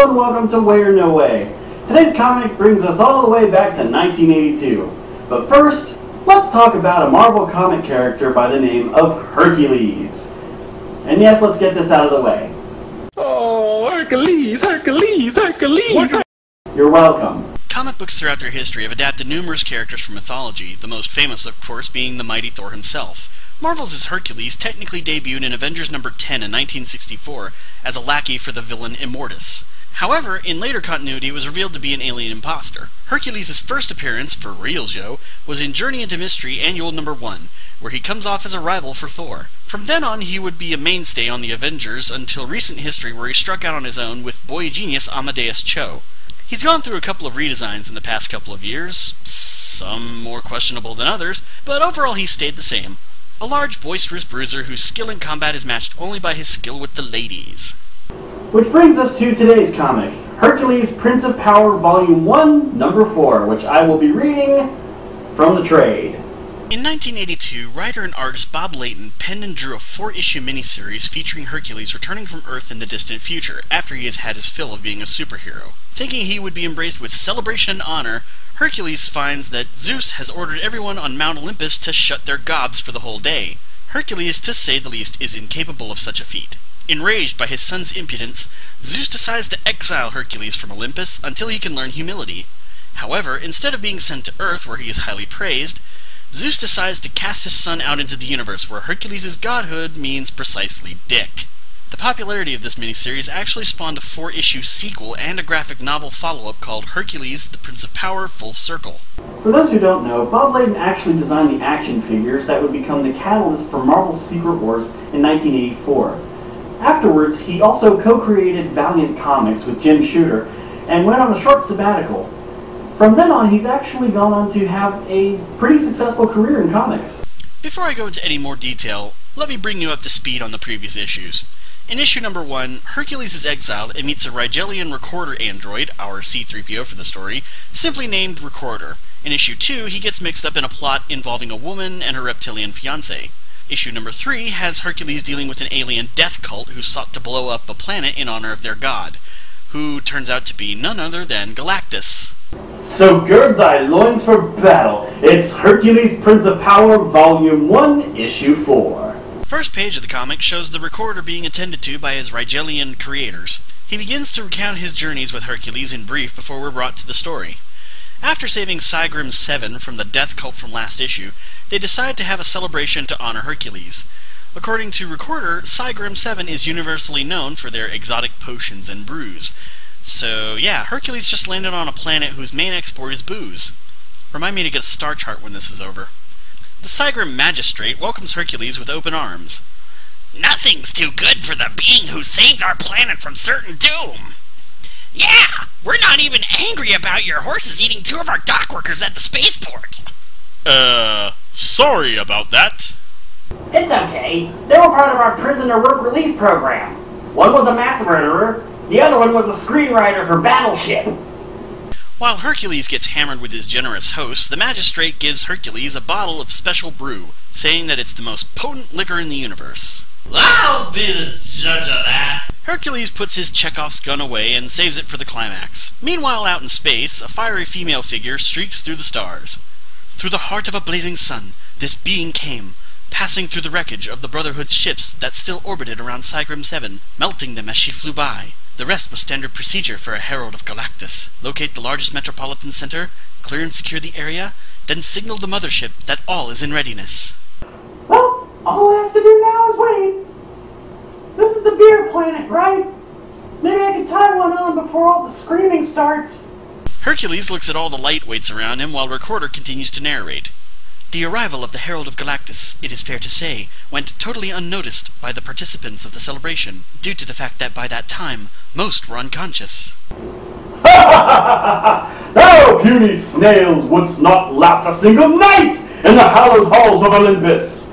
Hello and welcome to Way or No Way. Today's comic brings us all the way back to 1982. But first, let's talk about a Marvel comic character by the name of Hercules. And yes, let's get this out of the way. Oh, Hercules, Hercules, Hercules! You're welcome. Comic books throughout their history have adapted numerous characters from mythology, the most famous, of course, being the mighty Thor himself. Marvel's Hercules technically debuted in Avengers number 10 in 1964 as a lackey for the villain Immortus. However, in later continuity it was revealed to be an alien imposter. Hercules' first appearance, for real show, was in Journey into Mystery Annual number 1, where he comes off as a rival for Thor. From then on he would be a mainstay on the Avengers until recent history where he struck out on his own with boy genius Amadeus Cho. He's gone through a couple of redesigns in the past couple of years, some more questionable than others, but overall he stayed the same. A large, boisterous bruiser whose skill in combat is matched only by his skill with the ladies. Which brings us to today's comic, Hercules, Prince of Power, Vol.1, number 4, which I will be reading from the trade. In 1982, writer and artist Bob Layton penned and drew a 4-issue miniseries featuring Hercules returning from Earth in the distant future, after he has had his fill of being a superhero. Thinking he would be embraced with celebration and honor, Hercules finds that Zeus has ordered everyone on Mount Olympus to shut their gobs for the whole day. Hercules, to say the least, is incapable of such a feat. Enraged by his son's impudence, Zeus decides to exile Hercules from Olympus until he can learn humility. However, instead of being sent to Earth where he is highly praised, Zeus decides to cast his son out into the universe where Hercules' godhood means precisely dick. The popularity of this miniseries actually spawned a 4-issue sequel and a graphic novel follow-up called Hercules, the Prince of Power, Full Circle. For those who don't know, Bob Layton actually designed the action figures that would become the catalyst for Marvel's Secret Wars in 1984. Afterwards, he also co-created Valiant Comics with Jim Shooter and went on a short sabbatical. From then on, he's actually gone on to have a pretty successful career in comics. Before I go into any more detail, let me bring you up to speed on the previous issues. In issue number 1, Hercules is exiled and meets a Writzblian recorder android, our C-3PO for the story, simply named Recorder. In issue 2, he gets mixed up in a plot involving a woman and her reptilian fiancé. Issue number 3 has Hercules dealing with an alien death cult who sought to blow up a planet in honor of their god, who turns out to be none other than Galactus. So gird thy loins for battle. It's Hercules, Prince of Power, Volume 1, Issue 4. First page of the comic shows the Recorder being attended to by his Writzblian creators. He begins to recount his journeys with Hercules in brief before we're brought to the story. After saving Cygrim 7 from the death cult from last issue, they decide to have a celebration to honor Hercules. According to Recorder, Cygrim 7 is universally known for their exotic potions and brews. So yeah, Hercules just landed on a planet whose main export is booze. Remind me to get a star chart when this is over. The Cygrim magistrate welcomes Hercules with open arms. Nothing's too good for the being who saved our planet from certain doom. Yeah, we're not even angry about your horses eating 2 of our dock workers at the spaceport. Sorry about that. It's okay. They were part of our prisoner work release program. One was a mass murderer, the other one was a screenwriter for Battleship. While Hercules gets hammered with his generous host, the magistrate gives Hercules a bottle of special brew, saying that it's the most potent liquor in the universe. I'll be the judge of that. Hercules puts his Chekhov's gun away and saves it for the climax. Meanwhile, out in space, a fiery female figure streaks through the stars. Through the heart of a blazing sun, this being came, passing through the wreckage of the Brotherhood's ships that still orbited around Cygrim 7, melting them as she flew by. The rest was standard procedure for a Herald of Galactus. Locate the largest metropolitan center, clear and secure the area, then signal the mothership that all is in readiness. Well, all I have to do now is wait. This is the beer planet, right? Maybe I can tie one on before all the screaming starts. Hercules looks at all the lightweights around him while Recorder continues to narrate. The arrival of the Herald of Galactus, it is fair to say, went totally unnoticed by the participants of the celebration, due to the fact that by that time, most were unconscious. Thou puny snails wouldst not last a single night in the hallowed halls of Olympus.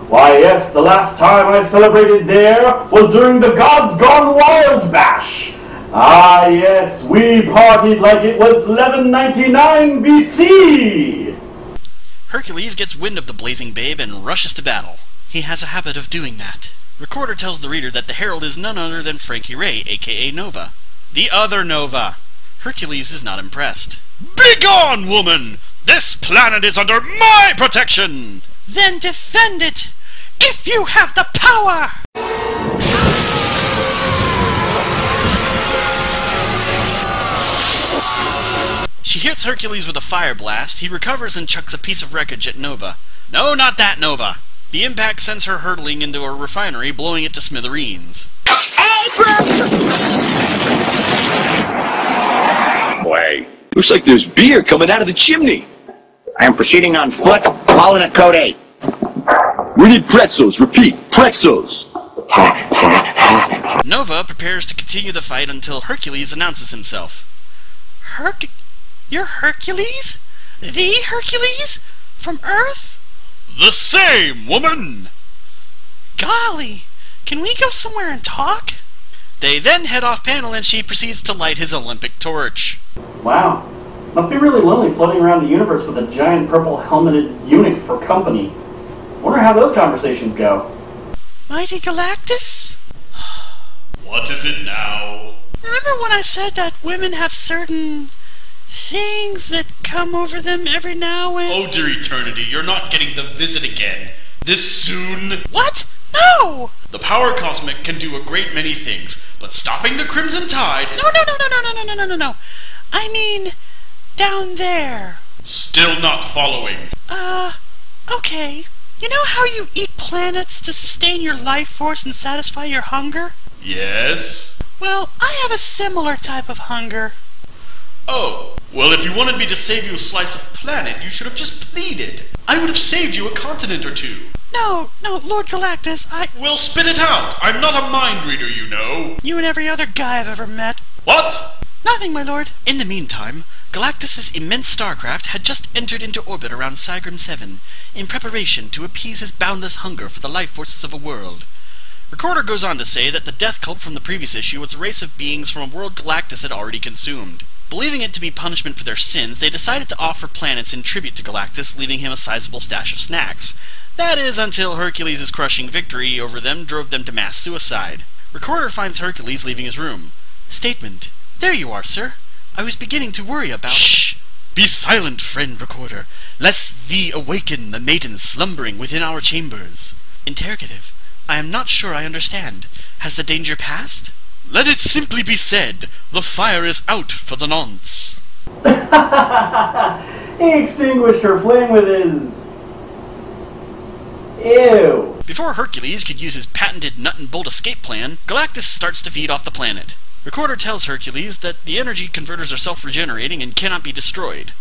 Why yes, the last time I celebrated there was during the Gods Gone Wild Bash. Ah yes, we partied like it was 1199 BC. Hercules gets wind of the blazing babe and rushes to battle. He has a habit of doing that. Recorder tells the reader that the Herald is none other than Frankie Ray, aka Nova. The other Nova. Hercules is not impressed. Begone, woman! This planet is under my protection! Then defend it, if you have the power! She hits Hercules with a fire blast. He recovers and chucks a piece of wreckage at Nova. No, not that Nova. The impact sends her hurtling into a refinery, blowing it to smithereens. Boy, looks like there's beer coming out of the chimney. I am proceeding on foot, calling it Code 8. We need pretzels. Repeat, pretzels. Nova prepares to continue the fight until Hercules announces himself. You're Hercules? The Hercules? From Earth? The same, woman! Golly, can we go somewhere and talk? They then head off panel and she proceeds to light his Olympic torch. Wow. Must be really lonely floating around the universe with a giant purple helmeted eunuch for company. Wonder how those conversations go. Mighty Galactus? What is it now? Remember when I said that women have certain things that come over them every now and... Oh, dear eternity, you're not getting the visit again. This soon? What? No! The power cosmic can do a great many things, but stopping the Crimson Tide... No. I mean, down there. Still not following. Okay. You know how you eat planets to sustain your life force and satisfy your hunger? Yes? Well, I have a similar type of hunger. Oh, well, if you wanted me to save you a slice of planet, you should have just pleaded. I would have saved you a continent or two. No, Lord Galactus, Well, spit it out. I'm not a mind reader, you know. You and every other guy I've ever met. What? Nothing, my lord. In the meantime, Galactus's immense starcraft had just entered into orbit around Cygrum 7 in preparation to appease his boundless hunger for the life forces of a world. Recorder goes on to say that the death cult from the previous issue was a race of beings from a world Galactus had already consumed. Believing it to be punishment for their sins, they decided to offer planets in tribute to Galactus, leaving him a sizable stash of snacks. That is, until Hercules' crushing victory over them drove them to mass suicide. Recorder finds Hercules leaving his room. Statement. There you are, sir. I was beginning to worry about... Shh! Be silent, friend Recorder, lest thee awaken the maidens slumbering within our chambers. Interrogative. I am not sure I understand. Has the danger passed? Let it simply be said, the fire is out for the nonce. He extinguished her flame with his... Ew. Before Hercules could use his patented nut and bolt escape plan, Galactus starts to feed off the planet. Recorder tells Hercules that the energy converters are self-regenerating and cannot be destroyed.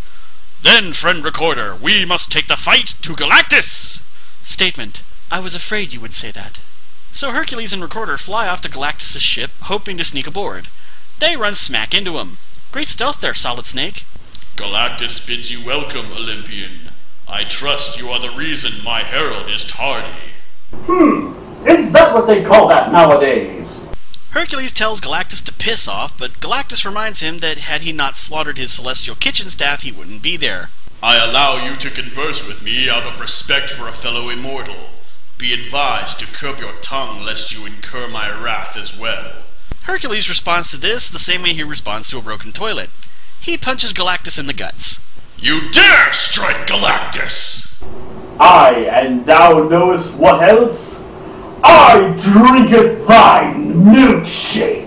Then, friend Recorder, we must take the fight to Galactus! Statement. I was afraid you would say that. So Hercules and Recorder fly off to Galactus' ship, hoping to sneak aboard. They run smack into him. Great stealth there, Solid Snake. Galactus bids you welcome, Olympian. I trust you are the reason my herald is tardy. Is that what they call that nowadays? Hercules tells Galactus to piss off, but Galactus reminds him that had he not slaughtered his celestial kitchen staff, he wouldn't be there. I allow you to converse with me out of respect for a fellow immortal. Be advised to curb your tongue lest you incur my wrath as well. Hercules responds to this the same way he responds to a broken toilet. He punches Galactus in the guts. You dare strike Galactus! Aye, and thou knowest what else? I drinketh thy milkshake!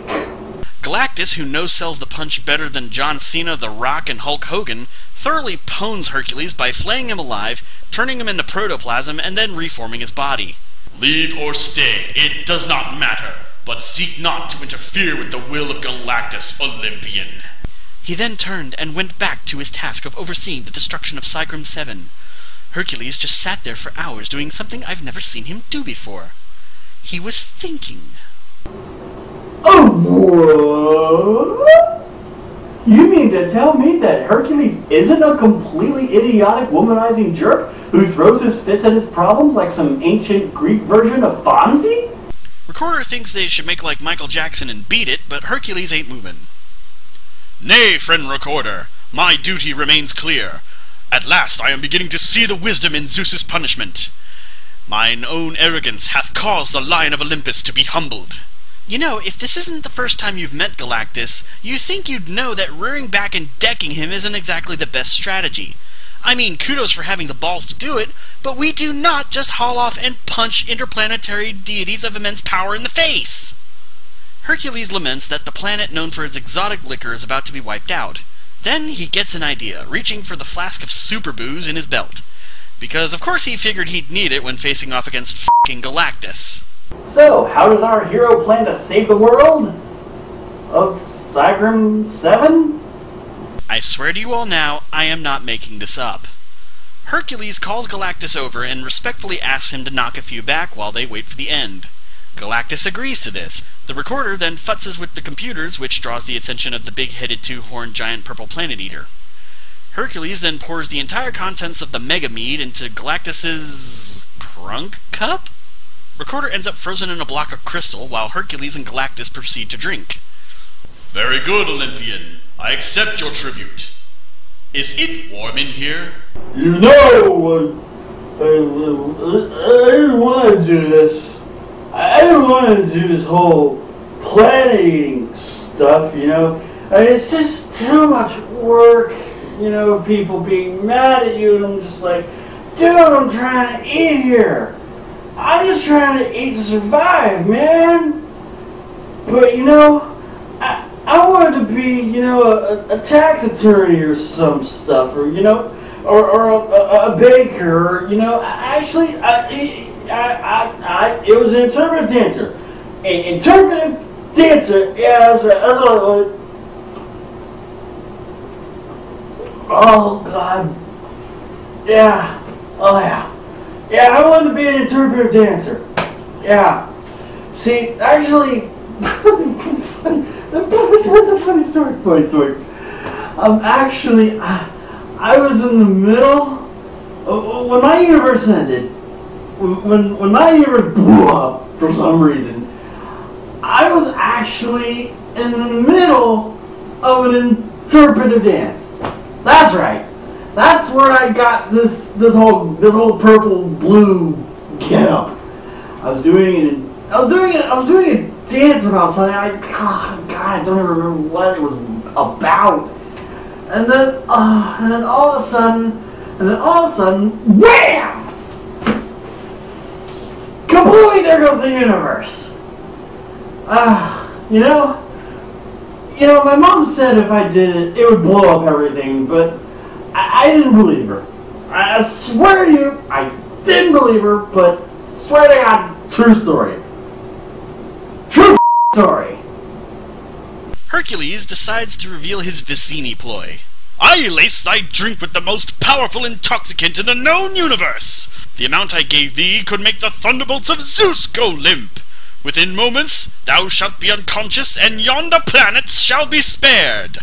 Galactus, who no-sells the punch better than John Cena, The Rock, and Hulk Hogan, thoroughly pwns Hercules by flaying him alive, turning him into protoplasm, and then reforming his body. Leave or stay, it does not matter, but seek not to interfere with the will of Galactus, Olympian. He then turned and went back to his task of overseeing the destruction of Cygrum 7. Hercules just sat there for hours doing something I've never seen him do before. He was thinking. Oh, what? You mean to tell me that Hercules isn't a completely idiotic, womanizing jerk who throws his fists at his problems like some ancient Greek version of Fonzie? Recorder thinks they should make like Michael Jackson and beat it, but Hercules ain't moving. Nay, friend Recorder, my duty remains clear. At last I am beginning to see the wisdom in Zeus's punishment. Mine own arrogance hath caused the Lion of Olympus to be humbled. You know, if this isn't the first time you've met Galactus, you think you'd know that rearing back and decking him isn't exactly the best strategy. I mean, kudos for having the balls to do it, but we do not just haul off and punch interplanetary deities of immense power in the face! Hercules laments that the planet known for its exotic liquor is about to be wiped out. Then he gets an idea, reaching for the flask of super booze in his belt. Because of course he figured he'd need it when facing off against f***ing Galactus. So, how does our hero plan to save the world? Of Cygram 7? I swear to you all now, I am not making this up. Hercules calls Galactus over and respectfully asks him to knock a few back while they wait for the end. Galactus agrees to this. The recorder then futzes with the computers, which draws the attention of the big-headed two-horned giant purple planet eater. Hercules then pours the entire contents of the Mega Mead into Galactus's crunk cup? Recorder ends up frozen in a block of crystal while Hercules and Galactus proceed to drink. Very good, Olympian. I accept your tribute. Is it warm in here? You know, I didn't want to do this. I didn't want to do this whole planet-eating stuff, you know. It's just too much work, you know, people being mad at you, and I'm just like, dude, I'm trying to eat here. I'm just trying to eat to survive, man. But, you know, I wanted to be, you know, a tax attorney or some stuff, or, you know, or a baker, or, you know, actually, it was an interpretive dancer. An interpretive dancer, yeah, oh, God. Yeah, oh, yeah. Yeah, I wanted to be an interpretive dancer. Yeah. See, actually, that's a funny story. Actually, I was in the middle, when my universe ended, when my universe blew up for some reason, I was actually in the middle of an interpretive dance. That's right. That's where I got this whole purple blue getup. I was doing a dance about something. God, I don't even remember what it was about. And then all of a sudden, wham! Kaboom! There goes the universe. You know, my mom said if I did it, it would blow up everything, but I didn't believe her. I swear to you, I didn't believe her, but swear to God, true story. True story. Hercules decides to reveal his Vicini ploy. I lace thy drink with the most powerful intoxicant in the known universe. The amount I gave thee could make the thunderbolts of Zeus go limp. Within moments, thou shalt be unconscious, and yonder planets shall be spared.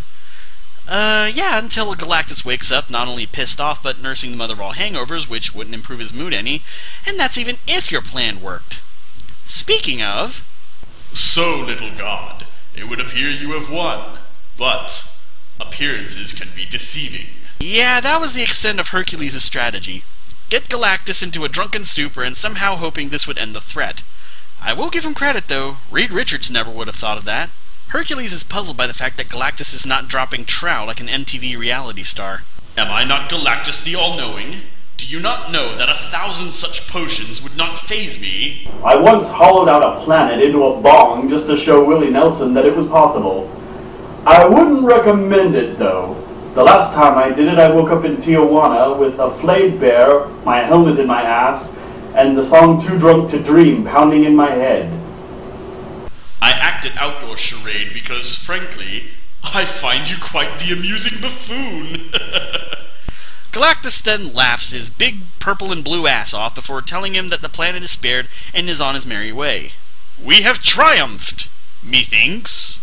Yeah, until Galactus wakes up not only pissed off, but nursing the mother of all hangovers, which wouldn't improve his mood any, and that's even if your plan worked. Speaking of... So, little god, it would appear you have won, but appearances can be deceiving. Yeah, that was the extent of Hercules' strategy. Get Galactus into a drunken stupor and somehow hoping this would end the threat. I will give him credit, though. Reed Richards never would have thought of that. Hercules is puzzled by the fact that Galactus is not dropping trow like an MTV reality star. Am I not Galactus the All-Knowing? Do you not know that 1,000 such potions would not faze me? I once hollowed out a planet into a bong just to show Willie Nelson that it was possible. I wouldn't recommend it, though. The last time I did it, I woke up in Tijuana with a flayed bear, my helmet in my ass, and the song Too Drunk to Dream pounding in my head. I acted out your charade because, frankly, I find you quite the amusing buffoon. Galactus then laughs his big purple and blue ass off before telling him that the planet is spared and is on his merry way. We have triumphed, methinks.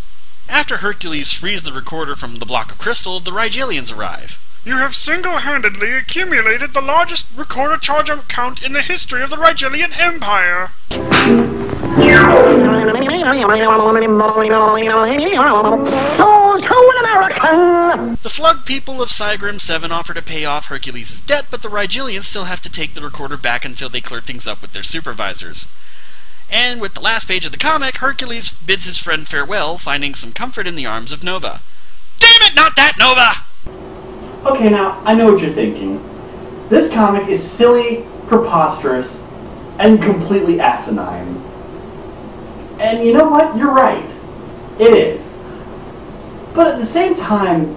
After Hercules frees the recorder from the block of crystal, the Writzblians arrive. You have single-handedly accumulated the largest recorder charge count in the history of the Writzblian Empire. The slug people of Cygram 7 offer to pay off Hercules' debt, but the Writzblians still have to take the recorder back until they clear things up with their supervisors. And with the last page of the comic, Hercules bids his friend farewell, finding some comfort in the arms of Nova. Damn it, not that Nova! Okay, now, I know what you're thinking. This comic is silly, preposterous, and completely asinine. And you know what? You're right. It is. But at the same time,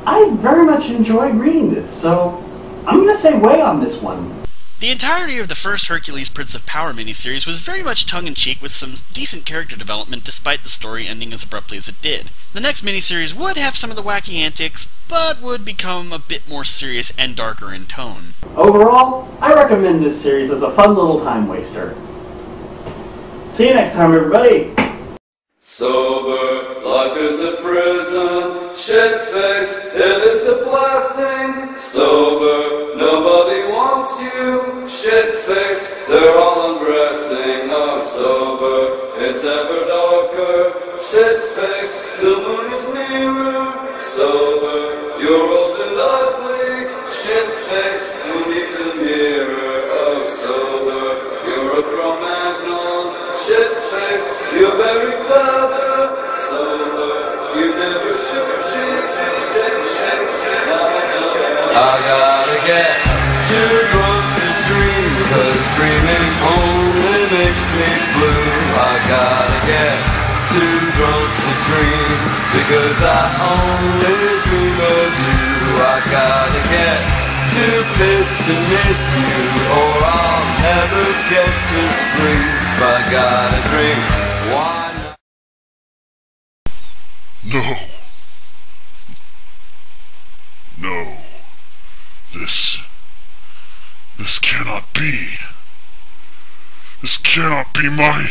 I very much enjoyed reading this, so I'm going to say way on this one. The entirety of the first Hercules Prince of Power miniseries was very much tongue-in-cheek with some decent character development despite the story ending as abruptly as it did. The next miniseries would have some of the wacky antics, but would become a bit more serious and darker in tone. Overall, I recommend this series as a fun little time waster. See you next time, everybody! Sober, life is a prison. Shit-faced, it is a blessing. Sober, nobody wants you. Shit-faced, they're all undressing. Oh, sober, it's ever darker. Shit-faced, the moon is nearer. Sober, you're old and ugly. Shit-faced, who needs a mirror? Oh, sober, you're a Cro-Magnon. Shit-faced, you're very clever. Sober, you never should be. Shit-faced, I gotta get too drunk to dream, 'cause dreaming only makes me blue. I gotta get too drunk to dream, because I only dream of you. I gotta get too pissed to miss you, or I'll never get to sleep. I gotta drink wine. No. No. This cannot be. This cannot be my